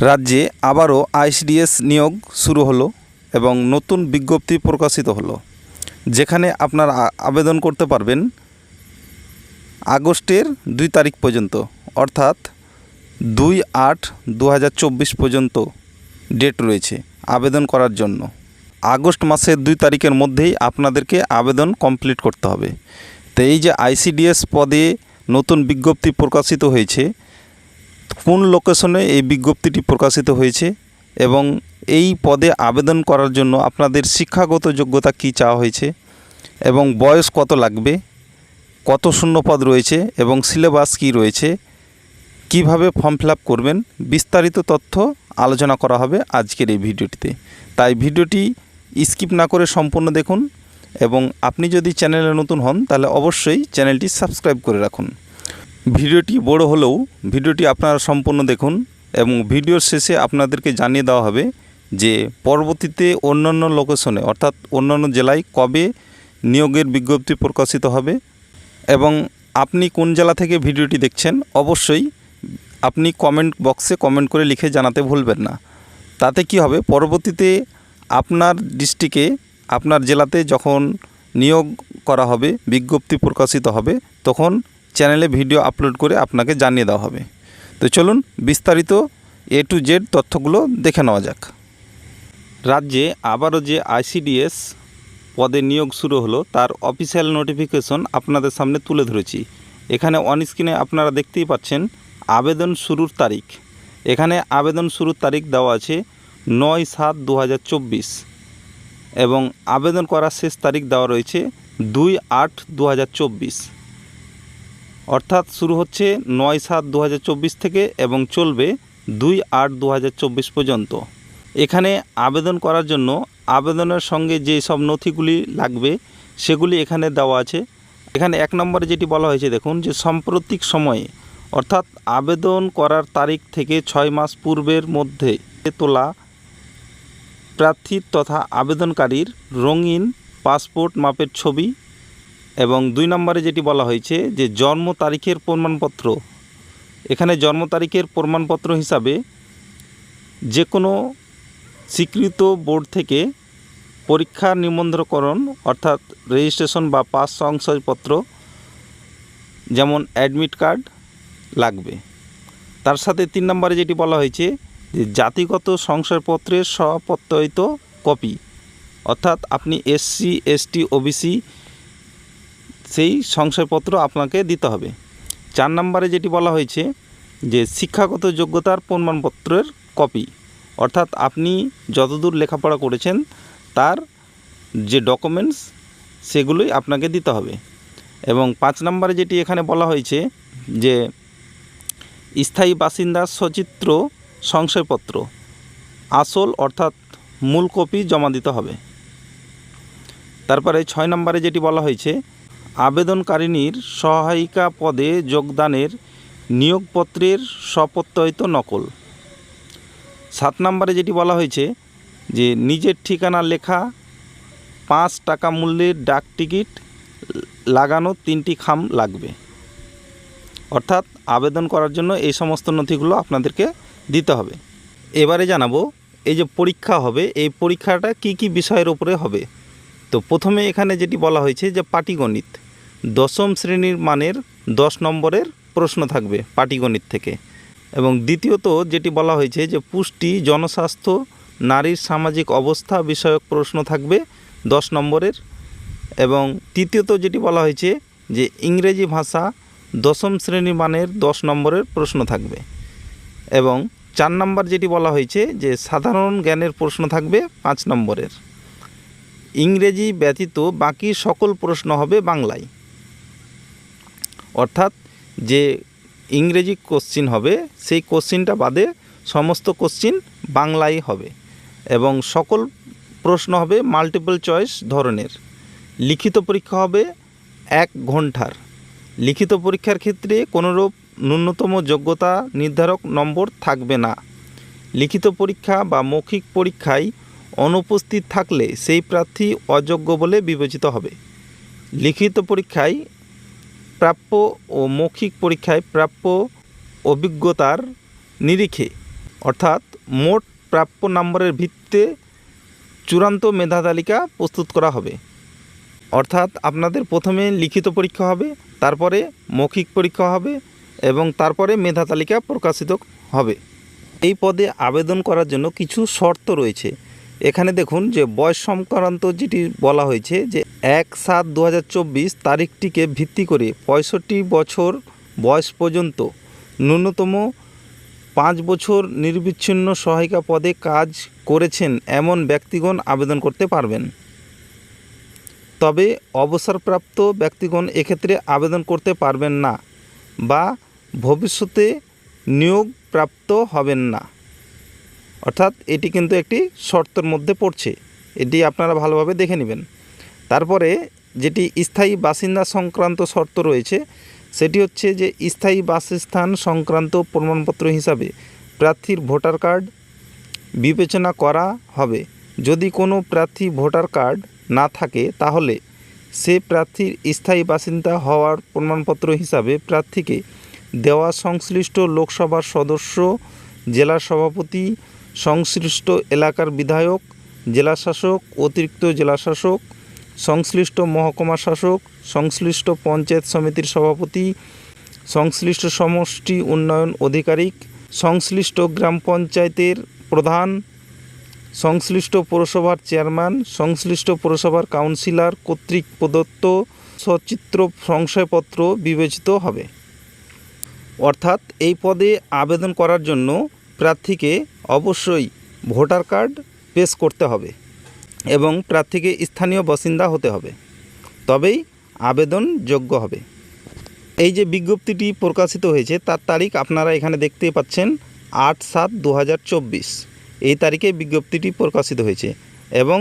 রাজ্যে আবারও আইসিডিএস নিয়োগ শুরু হলো এবং নতুন বিজ্ঞপ্তি প্রকাশিত হলো, যেখানে আপনারা আবেদন করতে পারবেন আগস্টের 2 তারিখ পর্যন্ত, অর্থাৎ 2/8/2024 পর্যন্ত ডেট রয়েছে আবেদন করার জন্য। আগস্ট মাসের 2 তারিখের মধ্যেই আপনাদেরকে আবেদন কমপ্লিট করতে হবে। তো এই যে আইসিডিএস পদে নতুন বিজ্ঞপ্তি প্রকাশিত হয়েছে, কোন লোকেশনে এই বিজ্ঞপ্তিটি প্রকাশিত হয়েছে এবং এই পদে আবেদন করার জন্য আপনাদের শিক্ষাগত যোগ্যতা কী চাওয়া হয়েছে এবং বয়স কত লাগবে, কত শূন্যপদ রয়েছে এবং সিলেবাস কী রয়েছে, কিভাবে ফর্ম ফিল আপ করবেন, বিস্তারিত তথ্য আলোচনা করা হবে আজকের এই ভিডিওটিতে। তাই ভিডিওটি স্কিপ না করে সম্পূর্ণ দেখুন এবং আপনি যদি চ্যানেলে নতুন হন তাহলে অবশ্যই চ্যানেলটি সাবস্ক্রাইব করে রাখুন। ভিডিওটি বড় হলেও ভিডিওটি আপনারা সম্পূর্ণ দেখুন এবং ভিডিওর শেষে আপনাদেরকে জানিয়ে দেওয়া হবে যে পরবর্তীতে অন্যান্য লোকেশনে অর্থাৎ অন্যান্য জেলায় কবে নিয়োগের বিজ্ঞপ্তি প্রকাশিত হবে এবং আপনি কোন জেলা থেকে ভিডিওটি দেখছেন অবশ্যই আপনি কমেন্ট বক্সে কমেন্ট করে লিখে জানাতে ভুলবেন না। তাতে কি হবে, পরবর্তীতে আপনার ডিস্ট্রিক্টে আপনার জেলাতে যখন নিয়োগ করা হবে, বিজ্ঞপ্তি প্রকাশিত হবে, তখন চ্যানেলে ভিডিও আপলোড করে আপনাকে জানিয়ে দেওয়া হবে। তো চলুন বিস্তারিত A to Z তথ্যগুলো দেখে নেওয়া যাক। রাজ্যে আবারও যে আইসিডিএস পদে নিয়োগ শুরু হলো তার অফিসিয়াল নোটিফিকেশন আপনাদের সামনে তুলে ধরেছি। এখানে অন স্ক্রিনে আপনারা দেখতেই পাচ্ছেন আবেদন শুরুর তারিখ। এখানে আবেদন শুরুর তারিখ দেওয়া আছে 9/7/2024 এবং আবেদন করার শেষ তারিখ দেওয়া রয়েছে 2/8/2024, অর্থাৎ শুরু হচ্ছে 9/7/2024 থেকে এবং চলবে 2/8/2024 পর্যন্ত। এখানে আবেদন করার জন্য আবেদনের সঙ্গে যে সব নথিগুলি লাগবে সেগুলি এখানে দেওয়া আছে। এখানে 1 নম্বরে যেটি বলা হয়েছে দেখুন যে সাম্প্রতিক সময়ে অর্থাৎ আবেদন করার তারিখ থেকে 6 মাস পূর্বের মধ্যে তোলা প্রার্থীর তথা আবেদনকারীর রঙিন পাসপোর্ট মাপের ছবি এবং 2 নম্বরে যেটি বলা হয়েছে যে জন্ম তারিখের প্রমাণপত্র। এখানে জন্ম তারিখের প্রমাণপত্র হিসাবে যে কোনো স্বীকৃত বোর্ড থেকে পরীক্ষা নিবন্ধকরণ অর্থাৎ রেজিস্ট্রেশন বা পাস শংসাপত্র যেমন অ্যাডমিট কার্ড লাগবে। তার সাথে 3 নম্বরে যেটি বলা হয়েছে যে জাতিগত শংসাপত্রের স্বপ্রত্যয়িত কপি, অর্থাৎ আপনি SC ST OBC সেই শংসাপত্র আপনাকে দিতে হবে। 4 নম্বরে যেটি বলা হয়েছে যে শিক্ষাগত যোগ্যতার প্রমাণপত্রের কপি, অর্থাৎ আপনি যতদূর লেখাপড়া করেছেন তার যে ডকুমেন্টস সেগুলোই আপনাকে দিতে হবে। এবং 5 নম্বরে যেটি এখানে বলা হয়েছে যে স্থায়ী বাসিন্দার সচিত্র শংসাপত্র আসল অর্থাৎ মূল কপি জমা দিতে হবে। তারপরে 6 নম্বরে যেটি বলা হয়েছে আবেদনকারিনীর সহায়িকা পদে যোগদানের নিয়োগপত্রের স্বপ্রত্যয়িত নকল। 7 নম্বরে যেটি বলা হয়েছে যে নিজের ঠিকানা লেখা 5 টাকা মূল্যের ডাক টিকিট লাগানো 3টি খাম লাগবে। অর্থাৎ আবেদন করার জন্য এই সমস্ত নথিগুলো আপনাদেরকে দিতে হবে। এবারে জানাবো এই যে পরীক্ষা হবে, এই পরীক্ষাটা কি কি বিষয়ের উপরে হবে। তো প্রথমে এখানে যেটি বলা হয়েছে যে পাটিগণিত 10ম শ্রেণীর মানের 10 নম্বরের প্রশ্ন থাকবে পাটিগণিত থেকে। এবং দ্বিতীয়ত যেটি বলা হয়েছে যে পুষ্টি, জনস্বাস্থ্য, নারীর সামাজিক অবস্থা বিষয়ক প্রশ্ন থাকবে 10 নম্বরের। এবং তৃতীয়ত যেটি বলা হয়েছে যে ইংরেজি ভাষা 10ম শ্রেণীর মানের 10 নম্বরের প্রশ্ন থাকবে। এবং 4 নম্বর যেটি বলা হয়েছে যে সাধারণ জ্ঞানের প্রশ্ন থাকবে 5 নম্বরের। ইংরেজি ব্যতীত বাকি সকল প্রশ্ন হবে বাংলায়, অর্থাৎ যে ইংরেজি কোশ্চিন হবে সেই কোশ্চিনটা বাদে সমস্ত কোশ্চিন বাংলায় হবে এবং সকল প্রশ্ন হবে মাল্টিপল চয়েস ধরনের। লিখিত পরীক্ষা হবে 1 ঘন্টার। লিখিত পরীক্ষার ক্ষেত্রে কোনোরূপ ন্যূনতম যোগ্যতা নির্ধারক নম্বর থাকবে না। লিখিত পরীক্ষা বা মৌখিক পরীক্ষায় অনুপস্থিত থাকলে সেই প্রার্থী অযোগ্য বলে বিবেচিত হবে। লিখিত পরীক্ষায় প্রাপ্য ও মৌখিক পরীক্ষায় প্রাপ্য অভিজ্ঞতার নিরিখে অর্থাৎ মোট প্রাপ্য নম্বরের ভিত্তিতে চূড়ান্ত মেধা তালিকা প্রস্তুত করা হবে। অর্থাৎ আপনাদের প্রথমে লিখিত পরীক্ষা হবে, তারপরে মৌখিক পরীক্ষা হবে এবং তারপরে মেধা তালিকা প্রকাশিত হবে। এই পদে আবেদন করার জন্য কিছু শর্ত রয়েছে। এখানে দেখুন যে বয়স সংক্রান্ত যেটি বলা হয়েছে যে 1/7/2024 তারিখটিকে ভিত্তি করে 65 বছর বয়স পর্যন্ত ন্যূনতম 5 বছর নিরবিচ্ছিন্ন সহায়িকা পদে কাজ করেছেন এমন ব্যক্তিগণ আবেদন করতে পারবেন। তবে অবসরপ্রাপ্ত ব্যক্তিগণ এক্ষেত্রে আবেদন করতে পারবেন না বা ভবিষ্যতে নিয়োগপ্রাপ্ত হবেন না। অর্থাৎ এটি কিন্তু একটি শর্তের মধ্যে পড়ছে, এটি আপনারা ভালোভাবে দেখে নেবেন। তারপরে যেটি স্থায়ী বাসিন্দা সংক্রান্ত শর্ত রয়েছে সেটি হচ্ছে যে স্থায়ী বাসস্থান সংক্রান্ত প্রমাণপত্র হিসাবে প্রার্থীর ভোটার কার্ড বিবেচনা করা হবে। যদি কোনো প্রার্থী ভোটার কার্ড না থাকে তাহলে সে প্রার্থীর স্থায়ী বাসিন্দা হওয়ার প্রমাণপত্র হিসাবে প্রার্থীকে দেওয়া সংশ্লিষ্ট লোকসভার সদস্য, জেলা সভাপতি, সংশ্লিষ্ট এলাকার বিধায়ক, জেলাশাসক, অতিরিক্ত জেলাশাসক, সংশ্লিষ্ট মহকুমা শাসক, সংশ্লিষ্ট পঞ্চায়েত সমিতির সভাপতি, সংশ্লিষ্ট সমষ্টি উন্নয়ন আধিকারিক, সংশ্লিষ্ট গ্রাম পঞ্চায়েতের প্রধান, সংশ্লিষ্ট পৌরসভার চেয়ারম্যান, সংশ্লিষ্ট পৌরসভার কাউন্সিলর কর্তৃক প্রদত্ত সচিত্র সংশয়পত্র বিবেচিত হবে। অর্থাৎ এই পদে আবেদন করার জন্য প্রার্থীকে অবশ্যই ভোটার কার্ড পেশ করতে হবে এবং প্রার্থীকে স্থানীয় বাসিন্দা হতে হবে, তবেই আবেদনযোগ্য হবে। এই যে বিজ্ঞপ্তিটি প্রকাশিত হয়েছে তার তারিখ আপনারা এখানে দেখতেই পাচ্ছেন 8/7/2024 এই তারিখে বিজ্ঞপ্তিটি প্রকাশিত হয়েছে এবং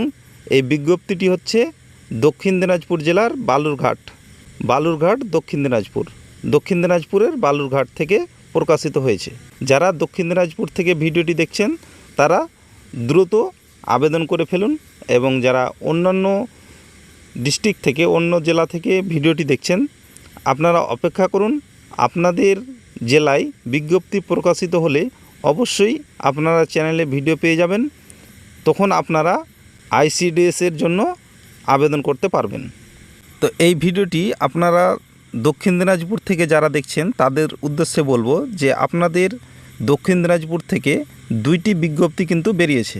এই বিজ্ঞপ্তিটি হচ্ছে দক্ষিণ দিনাজপুর জেলার বালুরঘাট দক্ষিণ দিনাজপুরের বালুরঘাট থেকে প্রকাশিত হয়েছে। যারা দক্ষিণ দিনাজপুর থেকে ভিডিওটি দেখছেন তারা দ্রুত আবেদন করে ফেলুন এবং যারা অন্যান্য ডিস্ট্রিক্ট থেকে অন্য জেলা থেকে ভিডিওটি দেখছেন আপনারা অপেক্ষা করুন। আপনাদের জেলায় বিজ্ঞপ্তি প্রকাশিত হলে অবশ্যই আপনারা চ্যানেলে ভিডিও পেয়ে যাবেন, তখন আপনারা আইসিডিএসের জন্য আবেদন করতে পারবেন। তো এই ভিডিওটি আপনারা দক্ষিণ দিনাজপুর থেকে যারা দেখছেন তাদের উদ্দেশ্যে বলবো যে আপনাদের দক্ষিণ দিনাজপুর থেকে 2টি বিজ্ঞপ্তি কিন্তু বেরিয়েছে।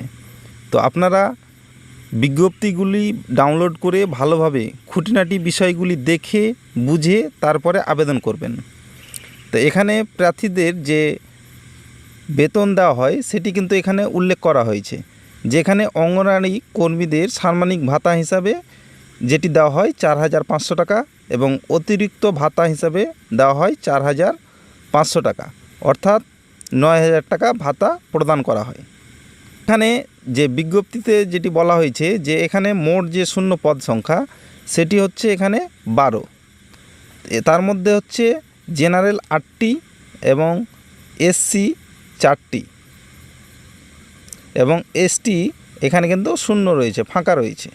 তো আপনারা বিজ্ঞপ্তিগুলি ডাউনলোড করে ভালোভাবে খুঁটিনাটি বিষয়গুলি দেখে বুঝে তারপরে আবেদন করবেন। তো এখানে প্রার্থীদের যে বেতন দেওয়া হয় সেটি কিন্তু এখানে উল্লেখ করা হয়েছে, যেখানে অঙ্গনওয়াড়ি কর্মীদের সাম্মানিক ভাতা হিসাবে যেটি দেওয়া হয় 4,500 টাকা এবং অতিরিক্ত ভাতা হিসাবে দেওয়া হয় 4,500 টাকা, অর্থাৎ 9,000 টাকা ভাতা প্রদান করা হয়। এখানে যে বিজ্ঞপ্তিতে যেটি বলা হয়েছে যে এখানে মোট যে শূন্য পদ সংখ্যা সেটি হচ্ছে এখানে 12, তার মধ্যে হচ্ছে জেনারেল 8টি এবং এসসি 4টি এবং এসটি এখানে কিন্তু শূন্য রয়েছে, ফাঁকা রয়েছে।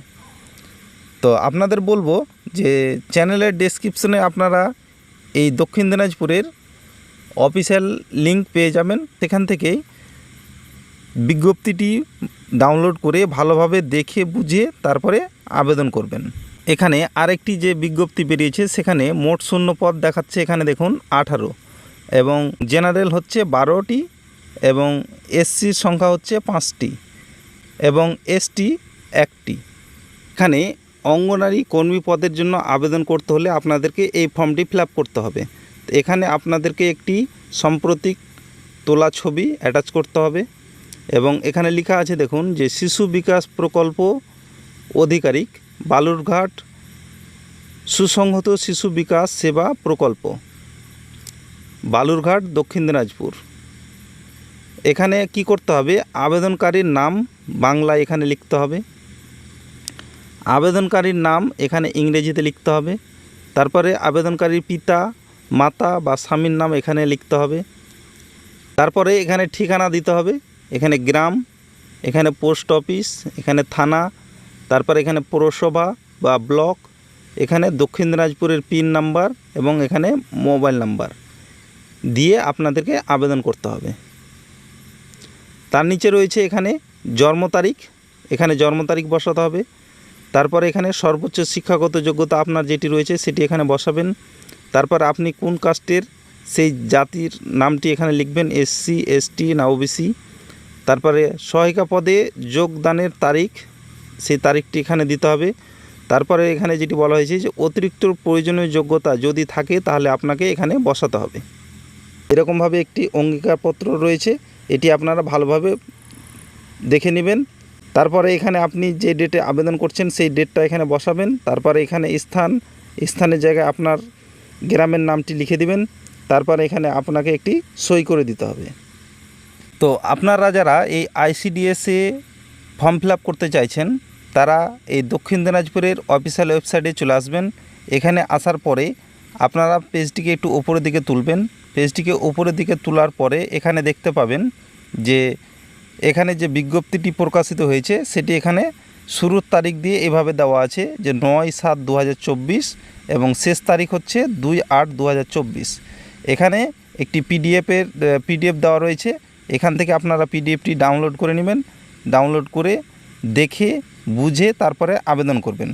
তো আপনাদের বলবো যে চ্যানেলের ডেসক্রিপশনে আপনারা এই দক্ষিণ দিনাজপুরের অফিসিয়াল লিঙ্ক পেয়ে যাবেন, সেখান থেকেই বিজ্ঞপ্তিটি ডাউনলোড করে ভালোভাবে দেখে বুঝে তারপরে আবেদন করবেন। এখানে আরেকটি যে বিজ্ঞপ্তি বেরিয়েছে সেখানে মোট শূন্য পদ দেখাচ্ছে এখানে দেখুন 18 এবং জেনারেল হচ্ছে 12টি এবং এসসির সংখ্যা হচ্ছে 5টি এবং এসটি 1টি। এখানে অঙ্গনারী কর্মী পদের জন্য আবেদন করতে হলে আপনাদেরকে এই ফর্মটি ফিল আপ করতে হবে। তো এখানে আপনাদেরকে একটি সাম্প্রতিক তোলা ছবি অ্যাটাচ করতে হবে এবং এখানে লেখা আছে দেখুন যে শিশু বিকাশ প্রকল্প আধিকারিক বালুরঘাট সুসংহত শিশু বিকাশ সেবা প্রকল্প বালুরঘাট দক্ষিণ দিনাজপুর। এখানে কি করতে হবে, আবেদনকারীর নাম বাংলায় এখানে লিখতে হবে, আবেদনকারীর নাম এখানে ইংরেজিতে লিখতে হবে, তারপরে আবেদনকারীর পিতা মাতা বা স্বামীর নাম এখানে লিখতে হবে, তারপরে এখানে ঠিকানা দিতে হবে, এখানে গ্রাম, এখানে পোস্ট অফিস, এখানে থানা, তারপরে এখানে পৌরসভা বা ব্লক, এখানে দক্ষিণ দিনাজপুরের পিন নাম্বার এবং এখানে মোবাইল নাম্বার দিয়ে আপনাদেরকে আবেদন করতে হবে। তার নিচে রয়েছে এখানে জন্ম তারিখ, এখানে জন্ম তারিখ বসাতে হবে। তারপরে এখানে সর্বোচ্চ শিক্ষাগত যোগ্যতা আপনার যেটি রয়েছে সেটি এখানে বসাবেন। তারপর আপনি কোন কাস্টের সেই জাতির নামটি এখানে লিখবেন, এসসি, এসটি না ওবিসি। তারপরে সহায়িকা পদে যোগদানের তারিখ, সেই তারিখটি এখানে দিতে হবে। তারপরে এখানে যেটি বলা হয়েছে যে অতিরিক্ত প্রয়োজনীয় যোগ্যতা যদি থাকে তাহলে আপনাকে এখানে বসাতে হবে। এরকমভাবে একটি অঙ্গীকারপত্র রয়েছে, এটি আপনারা ভালোভাবে দেখে নেবেন। তারপরে এখানে আপনি যে ডেটে আবেদন করছেন সেই ডেটটা এখানে বসাবেন। তারপরে এখানে স্থানের জায়গায় আপনার গ্রামের নামটি লিখে দিবেন। তারপরে এখানে আপনাকে একটি সই করে দিতে হবে। তো আপনারা যারা এই আইসিডিএসে ফর্ম ফিল আপ করতে চাইছেন তারা এই দক্ষিণ দিনাজপুরের অফিসিয়াল ওয়েবসাইটে চলে আসবেন। এখানে আসার পরে আপনারা পেজটিকে একটু উপরের দিকে তুলবেন। পেজটিকে উপরের দিকে তোলার পরে এখানে দেখতে পাবেন যে এখানে যে বিজ্ঞপ্তিটি প্রকাশিত হয়েছে সেটি এখানে শুরুর তারিখ দিয়ে এভাবে দেওয়া আছে যে 9/7/2024 এবং শেষ তারিখ হচ্ছে 2/8/2024। এখানে একটি পিডিএফ দেওয়া রয়েছে, এখান থেকে আপনারা পিডিএফটি ডাউনলোড করে নেবেন। ডাউনলোড করে দেখে বুঝে তারপরে আবেদন করবেন।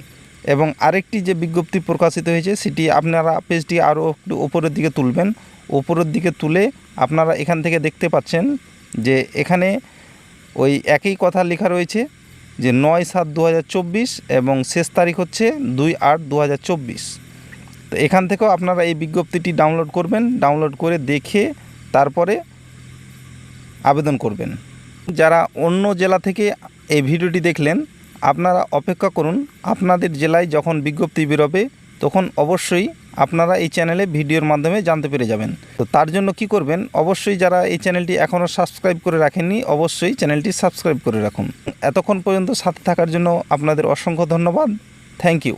এবং আরেকটি যে বিজ্ঞপ্তি প্রকাশিত হয়েছে সেটি আপনারা পেজটি আরও একটু উপরের দিকে তুলবেন। উপরের দিকে তুলে আপনারা এখান থেকে দেখতে পাচ্ছেন যে এখানে ওই একই কথা লেখা রয়েছে যে 9/7/2024 এবং শেষ তারিখ হচ্ছে 2/8/2024। তো এখান থেকেও আপনারা এই বিজ্ঞপ্তিটি ডাউনলোড করবেন। ডাউনলোড করে দেখে তারপরে আবেদন করবেন। যারা অন্য জেলা থেকে এই ভিডিওটি দেখলেন আপনারা অপেক্ষা করুন, আপনাদের জেলায় যখন বিজ্ঞপ্তি বেরোবে তখন অবশ্যই আপনারা এই চ্যানেলে ভিডিওর মাধ্যমে জানতে পেরে যাবেন। তো তার জন্য কি করবেন, অবশ্যই যারা এই চ্যানেলটি এখনও সাবস্ক্রাইব করে রাখেননি অবশ্যই চ্যানেলটি সাবস্ক্রাইব করে রাখুন। এতক্ষণ পর্যন্ত সাথে থাকার জন্য আপনাদের অসংখ্য ধন্যবাদ। Thank you.